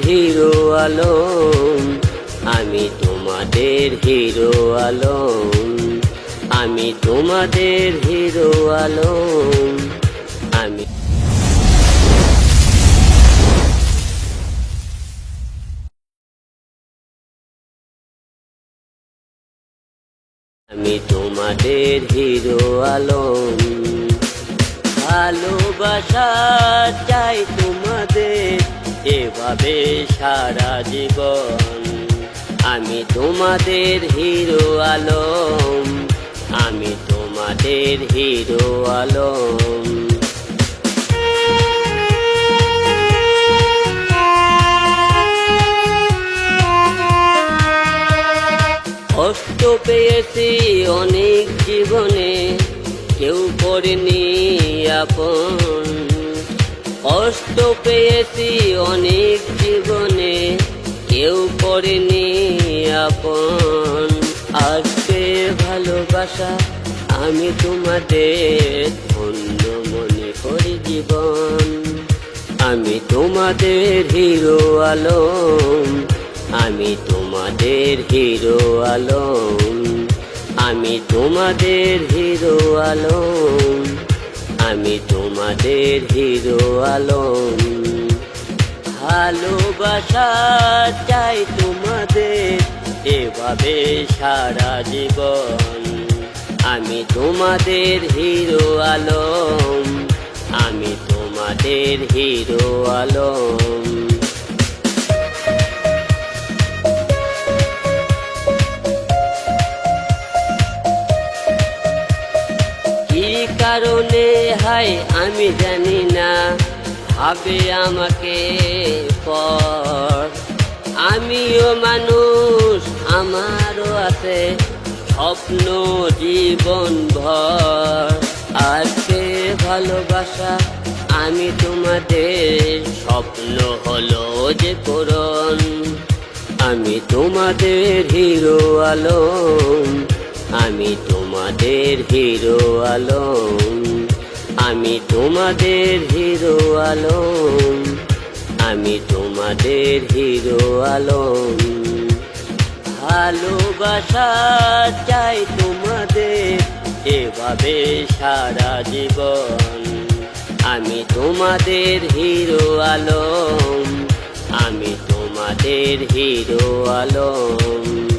Hero Alam, আমি তোমাদের hero Alam, আমি তোমাদের হিরো আলম, আমি আমি তোমাদের হিরো আলম। ভালোবাসা চাই তোমাদের এভাবে সারা জীবন, আমি তোমাদের হিরো আলম, আমি তোমাদের হিরো আলম। কষ্ট পেয়েছি অনেক জীবনে, কেউ করেনি আপন। কষ্ট পেয়েছি অনেক জীবনে, কেউ করেনি আপন। আজকে ভালোবাসা আমি তোমাদের ধন্য মনে করি জীবন, আমি তোমাদের হিরো আলম, আমি তোমাদের হিরো আলম, আমি তোমাদের হিরো আলম, আমি তোমাদের হিরো আলম। ভালোবাসা চাই তোমাদের এভাবে সারা জীবন, আমি তোমাদের হিরো আলম, আমি তোমাদের হিরো আলম। কি কারণে হাই আমি জানি না, ভাবে আমাকে পর। আমিও মানুষ, আমারও আছে স্বপ্ন জীবন ভর। আজকে ভালোবাসা আমি তোমাদের স্বপ্ন হলো যে পূরণ, আমি তোমাদের হিরো আলম, আমি তোমাদের হিরো আলম, আমি তোমাদের হিরো আলম, আমি তোমাদের হিরো আলম। ভালোবাসা চাই তোমাদের এভাবে সারা জীবন, আমি তোমাদের হিরো আলম, আমি তোমাদের হিরো আলম।